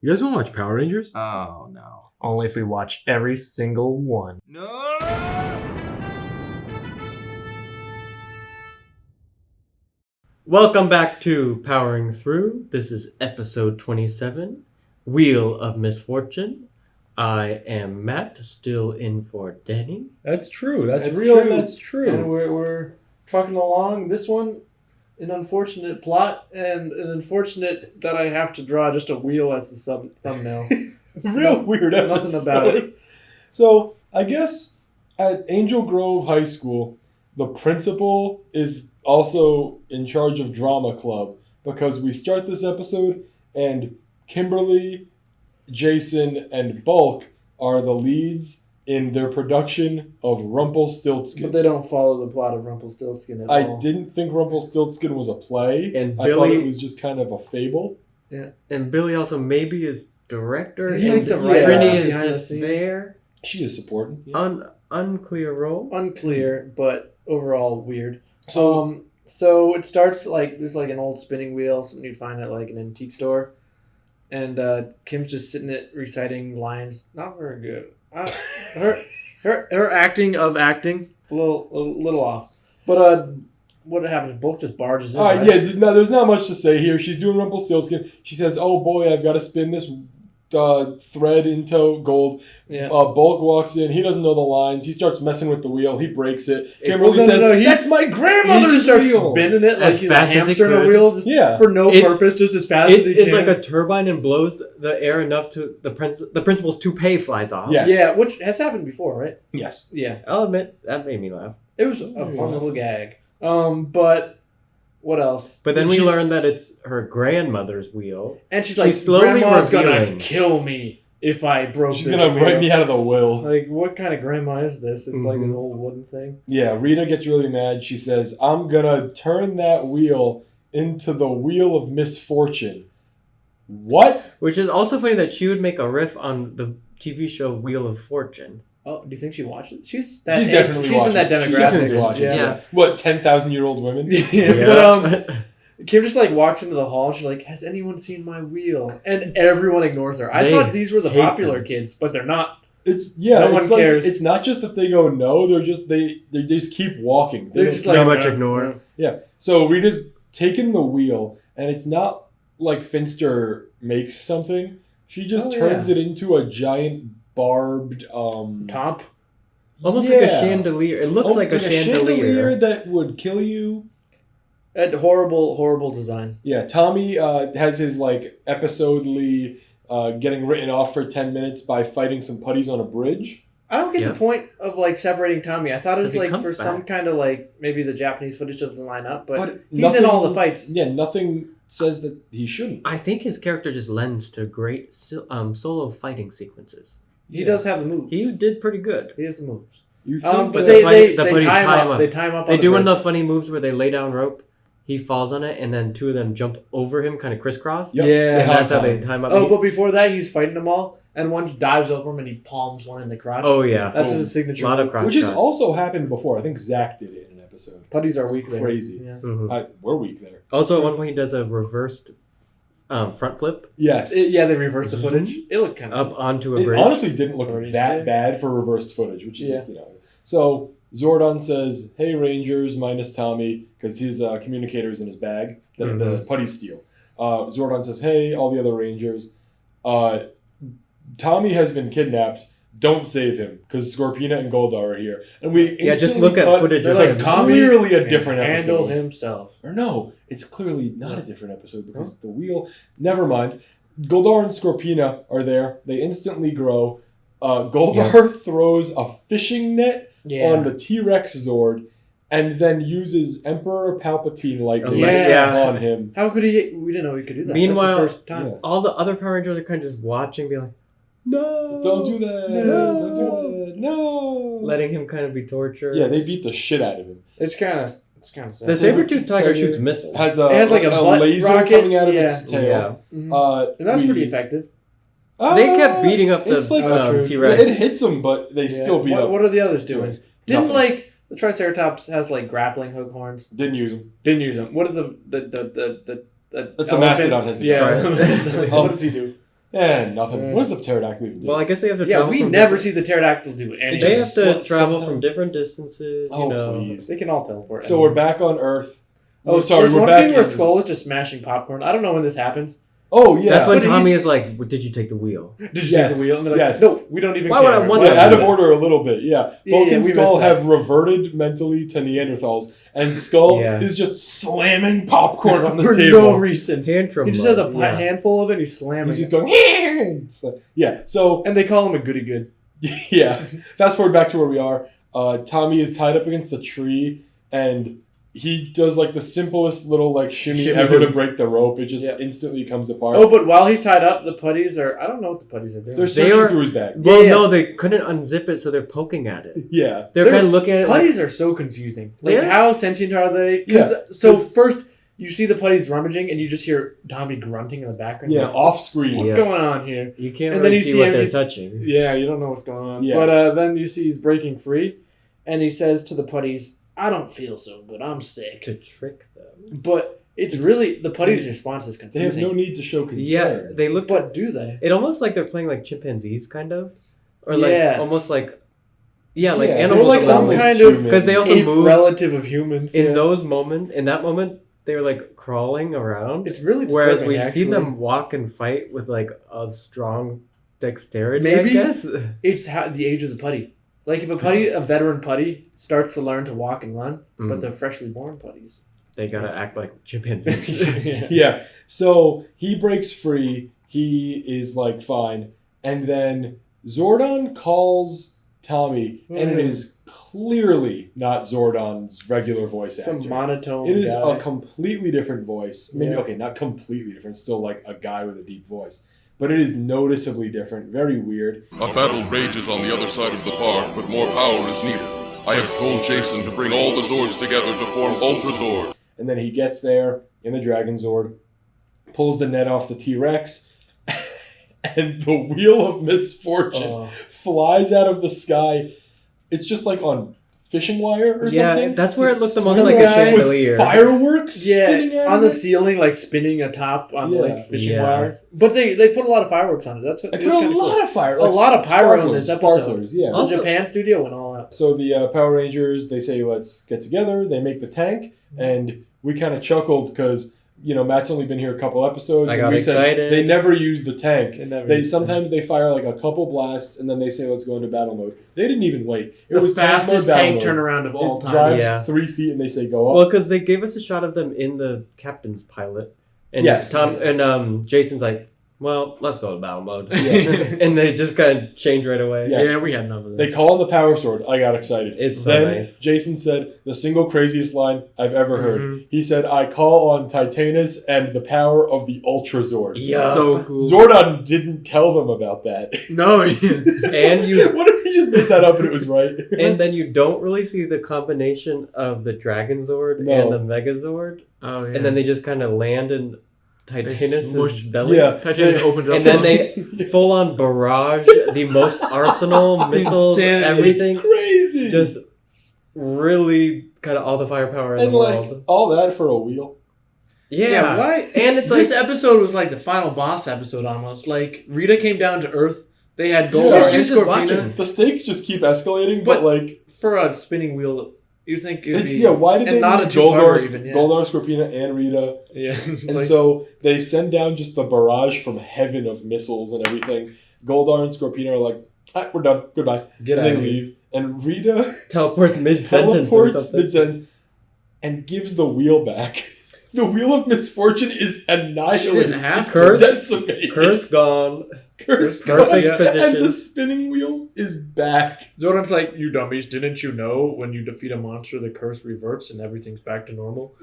You guys want to watch Power Rangers? Oh, no. Only if we watch every single one. No! Welcome back to Powering Through. This is episode 27, Wheel of Misfortune. I am Matt, still in for Danny. That's true. That's real. true. That's true. And we're trucking along. This one, an unfortunate plot, and an unfortunate that I have to draw just a wheel as the thumbnail. Real weird episode. Nothing about it. So, I guess at Angel Grove High School, the principal is also in charge of drama club because we start this episode and Kimberly, Jason, and Bulk are the leads in their production of Rumpelstiltskin. But they don't follow the plot of Rumpelstiltskin at all. I didn't think Rumpelstiltskin was a play. And I thought it was just kind of a fable. Yeah. And Billy also maybe is director. He's and the writer Trini is behind the just scenes. there. She is supporting. Yeah. Unclear role. Unclear, but overall weird. So it starts like there's like an old spinning wheel, something you'd find at like an antique store, and Kim's just sitting it reciting lines. Not very good. Her acting a little off. But what happens? Bulk just barges in. All right, right? yeah, no, there's not much to say here. She's doing Rumpelstiltskin. She says, "Oh boy, I've got to spin this thread into gold." Yeah. Bulk walks in. He doesn't know the lines. He starts messing with the wheel. He breaks it. Kimberly Well, no, says, no, he- "That's my He grandmother's just starts wheel." spinning it like As he's fast a as he hamster in a could. wheel, just Yeah. for no purpose, just as fast as he It's can. like a turbine and blows the air enough to the principal's toupee flies off. Yeah. Yeah, which has happened before, right? Yes. Yeah. I'll admit, that made me laugh. It was a fun little gag. But what else? But then we learned that it's her grandmother's wheel. And she's she's like, slowly Grandma's revealing. gonna kill me if I broke She's this gonna wheel." write me out of the will. Like, what kind of grandma is this? It's like Mhm. an old wooden thing. Yeah, Rita gets really mad. She says, "I'm gonna turn that wheel into the wheel of misfortune." What? Which is also funny that she would make a riff on the TV show Wheel of Fortune. Oh, do you think she watches? She's She definitely She's in that watches. She demographic. definitely watches. Yeah. What, 10,000-year-old women? Yeah. But Kim just like walks into the hall and she's like, "Has anyone seen my wheel?" And everyone ignores her. I They thought these were the hate popular them. kids, but they're not. It's No one like, cares. It's not just that they go no. They're just they just keep walking. They They're don't- just Not like much ignore. yeah. So Rita's taken the wheel, and it's not like Finster makes something. She just turns it into a giant barbed top. Almost like a yeah. chandelier. It looks like a chandelier. that would kill you. And horrible design. Yeah, Tommy has his like episodely getting written off for 10 minutes by fighting some putties on a bridge. I don't get Yeah. the point of like separating Tommy. I thought it was 'Cause he like comes for back. some kind of like maybe the Japanese footage doesn't line up, but he's nothing- in all the fights. Yeah, nothing says that he shouldn't. I think his character just lends to great solo fighting sequences. He does have the moves. He did pretty good. He has the moves. You think But that- the they putties tie tie him him up. up. They tie him up. They on do one bridge. of the funny moves where they lay down rope, he falls on it, and then two of them jump over him, kind of crisscross. Yep, Yeah. they And that's how hot they time. tie him up. Oh, but before that, he's fighting them all, and one just dives over him and he palms one in the crotch. Oh, yeah. That's Oh, his signature. a lot of move. crotch Which has shots. also happened before. I think Zach did it in an episode. Putties are weak there. Crazy. Yeah. Mhm. We're weak there. Also, at one point, he does a reversed front flip Yes. Yeah, they reversed the footage. It looked kind of up onto a It bridge. honestly didn't look Already that said. bad for reversed footage, which is, Yeah. So Zordon says, "Hey Rangers, minus Tommy," because his communicator is in his bag that the putty steal. Zordon says, "Hey, all the other Rangers, Tommy has been kidnapped. Don't save him because Scorpina and Goldar are here." And we Yeah, just instantly look at cut footage to of like him. Tommy clearly a can different handle episode. himself. Or no, it's clearly not a different episode because the wheel. Never mind. Goldar and Scorpina are there. They instantly grow. Goldar throws a fishing net on the T-Rex Zord, and then uses Emperor Palpatine lightning Yeah. on him. How could he? We didn't know he could do that. Meanwhile- that's the first time. Yeah. All the other Power Rangers are kind of just watching, being like, no. Don't do that. No. Don't do that. No. Letting him kind of be tortured. Yeah, they beat the shit out of him. It's kind of sad. The Saber-Tooth Tiger shoots missiles. Has It has like a butt laser rocket. coming out of Yeah. its tail. Yeah. Mhm. And that's we- pretty effective. They kept beating up the it's like true. T-Rex. It hits them, but they still beat up. What are the others doing? T-Rex. Didn't Nothing. like the Triceratops has like grappling hook horns? Didn't use them. Didn't use them. What is the That's the elephant? Mastodon has the Yeah. grappling. What does he do? Nothing. What does the pterodactyl even do? Well, I guess they have to Yeah, travel we from never different... see the pterodactyl do anything. They have to travel sometimes- from different distances, you Oh, know. please. They can all teleport. So we're back on Earth. Oh, sorry, there's we're one back scene where in- Skull is just smashing popcorn. I don't know when this happens. Oh, yeah. That's when But Tommy he's- is like, "Did you take the wheel?" Did you Yes, take the wheel? And they're like, yes. no, we don't even Why care. would I want Went that? out of order a little bit, yeah. Yeah, Bulk yeah, and we Skull missed that. have reverted mentally to Neanderthals, and Skull Yeah. is just slamming popcorn on the For table. no reason. Tantrum. He just has a mode, yeah. handful of it and he's slamming He's just it. going, yeah. So, And they call him a goody good. yeah. Fast forward back to where we are. Tommy is tied up against a tree, and he does like the simplest little like shimmy ever to break the rope. It just instantly comes apart. Oh, but while he's tied up, the putties are... I don't know what the putties are doing. They're They searching are- through his bag. Well, Yeah. no, they couldn't unzip it, so they're poking at it. Yeah. They're kind of looking at it like, Putties are so confusing. Like, Yeah. how sentient are they? So first, you see the putties rummaging, and you just hear Tommy grunting in the background. Yeah, You're like, off screen. what's Yeah. going on here? you can't And then really you see see what him, they're he's- touching. Yeah, you don't know what's going on. Yeah. But then you see he's breaking free, and he says to the putties, I don't feel so good. I'm sick. To trick them. But it's really... The putties' response is They confusing. have no need to show concern. Yeah, they look... But do they? It almost like they're playing like chimpanzees, kind of. Or like, Yeah. almost like... Yeah, like Yeah, animals. they're like that some almost- kind of human. Because they also ape move... relative of humans. In yeah. that moment, they were like crawling around. It's really Whereas disturbing, we've seen actually. them walk and fight with like a strong dexterity, Maybe. I guess. It's how the age of the putty. Like if a veteran putty starts to learn to walk and run, but they're freshly born putties. They gotta act like chimpanzees. Yeah. So he breaks free. He is like fine. And then Zordon calls Tommy, and it is clearly not Zordon's regular voice actor. Some monotone. It is guy. a completely different voice. Maybe, Yeah. okay, not completely different. Still like a guy with a deep voice. But it is noticeably different. Very weird. A battle rages on the other side of the park, but more power is needed. I have told Jason to bring all the Zords together to form Ultrazord. And then he gets there in the Dragon Zord, pulls the net off the T-Rex, and the Wheel of Misfortune flies out of the sky. It's just like on fishing wire or Yeah, something. that's where it looked the most Some like a guy chandelier. with fireworks spinning Yeah, out on of the it. ceiling, like spinning atop on Yeah. like fishing Yeah. wire. But they put a lot of fireworks on it. That's what I it put was a kinda lot cool. of fire. A lot of pyro in this episode. Sparklers, yeah. The Also- Japan studio went all out. So the Power Rangers, they say, let's get together. They make the tank, and we kind of chuckled because, Matt's only been here a couple episodes. I and got we excited. Said they never use the tank. They Sometimes they fire like a couple blasts, and then they say, let's go into battle mode. They didn't even wait. It the was fastest battle tank mode. turnaround of all It time. drives Yeah. 3 feet, and they say, go up. Well, because they gave us a shot of them in the captain's pilot, and Yes. Jason's like, "Well, let's go to battle mode," Yeah. and they just kind of change right away. Yeah. Yeah, we had none of that. They call on the Power Sword. I got excited. It's so Then nice. Jason said the single craziest line I've ever heard. Mhm. He said, I call on Titanus and the power of the Ultrazord. Yeah. So cool. Zordon didn't tell them about that. No. And you What if he just made that up and it was right? and then you don't really see the combination of the Dragon Zord No. and the Megazord, Oh yeah. and then they just kind of land in Titanus's smush- belly. Yeah. Titanus opens up. And then they full on barrage the most arsenal, missiles, Insanity. everything. It's crazy. Just really kind of all the firepower in and the like world. all that for a wheel. Yeah. why? And it's This like episode was like the final boss episode almost. Like Rita came down to Earth. They had Goldar Yeah, she and was just Scorpina. watching. The stakes just keep escalating, but like For a spinning wheel, you think it'd it's, be yeah, why did and they not need a two-parter Goldar, even, yeah. Goldar, Scorpina, and Rita? yeah. It's And like, so they send down just the barrage from heaven of missiles and everything. Goldar and Scorpina are like, we're done. Goodbye. get And out they of here. leave. And Rita teleports mid-sentence or teleports something. mid-sentence and gives the wheel back. The Wheel of Misfortune is She didn't annihilated. have to. Curse. Decimated. Curse gone. Curse Perfect gone. position. And the spinning wheel is back. Zordon's like, you dummies, didn't you know when you defeat a monster, the curse reverts and everything's back to normal?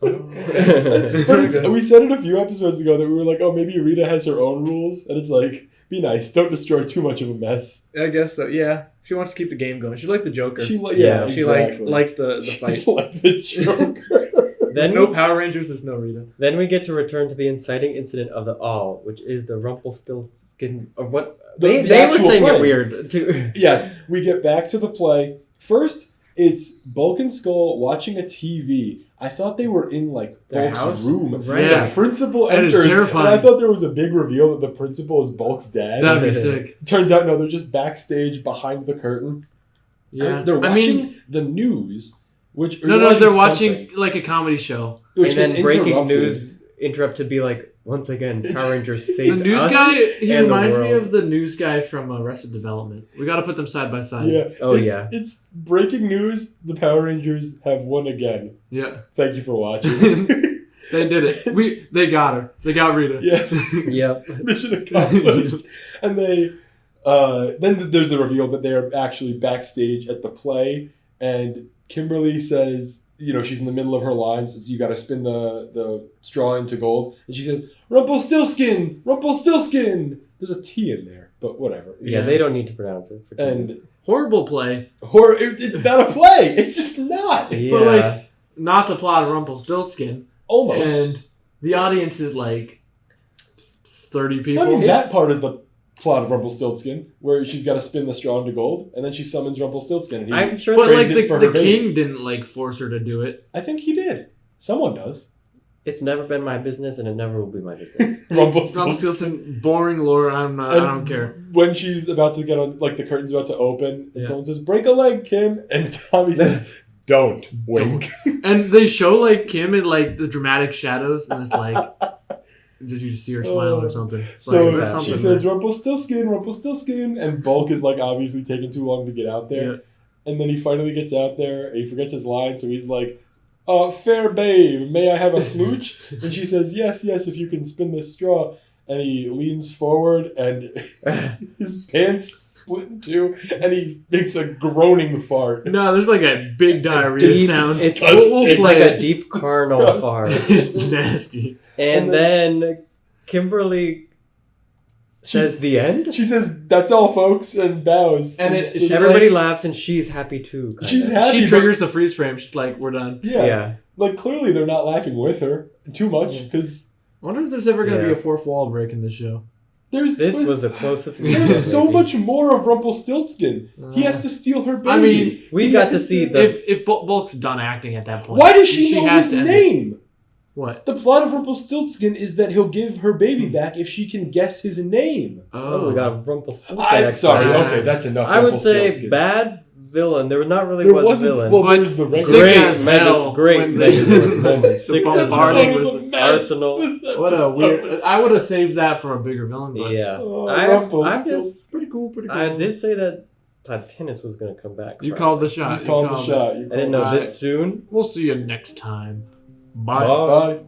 But we said it a few episodes ago that we were like, oh, maybe Rita has her own rules. And it's like, be nice. Don't destroy too much of a mess. I guess so. Yeah, she wants to keep the game going. She's like the Joker. She Yeah, She exactly. likes the She's fight. like the Joker. There's Then no we, Power Rangers. There's no Rita. then we get to return to the inciting incident of the all, which is the Rumpelstiltskin or what The they were actual saying play. it weird too. Yes, we get back to the play. First, It's Bulk and Skull watching a TV. I thought they were in like Their Bulk's house? room. Right. The principal That is enters, and terrifying. I thought there was a big reveal that the principal is Bulk's dad. That'd be sick. Turns out, no, they're just backstage behind the curtain. Yeah. They're I watching mean, the news, which no, they're watching something, like a comedy show. which And then gets breaking interrupted. news interrupt to be like, once again, Power Rangers The saves news us guy, he and the reminds me world. of the news guy from Arrested Development. We got to put them side by side. Yeah. Oh, it's, yeah. It's breaking news. The Power Rangers have won again. Yeah. Thank you for watching. They did it. They got her. They got Rita. Yeah. Yep. Mission accomplished. And they then there's the reveal that they're actually backstage at the play, and Kimberly says, she's in the middle of her lines, says, you got to spin the straw into gold, and she says, Rumpelstiltskin, Rumpelstiltskin. There's a T in there, but whatever. Yeah, they don't need to pronounce it. For And Horrible play. it's not a play. It's just not. yeah. But like, not the plot of Rumpelstiltskin. Almost. And the audience is like 30 people. I mean, that part is the plot of Rumpelstiltskin, where she's got to spin the straw into gold, and then she summons Rumpelstiltskin. And he I'm sure but like trades it for the her baby. king didn't like force her to do it. I think he did. Someone does. it's never been my business, and it never will be my business. Rumpelstiltskin, boring lore. I don't care. When she's about to get on, like the curtain's about to open, and Yeah. someone says, "Break a leg, Kim," and Tommy says, "Don't wink." And they show like Kim in like the dramatic shadows, and it's like you just see her smile or something. So Like, there's she she something says, there. "Rumpelstiltskin, Rumpelstiltskin," and Bulk is like obviously taking too long to get out there, Yeah. and then he finally gets out there, and he forgets his line, so he's like, "Fair babe, may I have a smooch?" And she says, "Yes, if you can spin this straw." And he leans forward, and his pants split in two, and he makes a groaning fart. No, there's like a big diarrhea Deep- sound. it's Disgusting. like a deep carnal fart. It's nasty. And then Kimberly says the end. She says, "That's all, folks," and bows. And it- so she's Everybody like- laughs, and she's happy too. Kinda. She's happy. She but- triggers the freeze frame. She's like, "We're done." Yeah. Like, clearly they're not laughing with her too much, because I wonder if there's ever going to be Yeah. a fourth wall break in this show. This was the closest we There's got, so maybe. much more of Rumpelstiltskin. He has to steal her baby. I mean, We He got has to see the. If Bulk's done acting at that point, Why does she know has his to end it. name? What? The plot of Rumpelstiltskin is that he'll give her baby back if she can guess his name. Oh, we got Rumpelstiltskin. I'm sorry. Ah. Okay, that's enough. I would say Rumpelstiltskin. bad villain. There not really There was a wasn't. villain. Well, But there's the sick regular. Great as hell great when Megazord moments. the Sick as bombarding hell. was a mess. Arsenal. This What a episode weird. was- I would have saved that for a bigger villain, but Yeah. Oh, I'm Rumpelstiltskin. just. pretty cool. Pretty cool. I did say that Titanus was going to come back. You right? called the shot. You called the it. shot. I didn't know Right. this soon. We'll see you next time. Bye. Bye. Bye.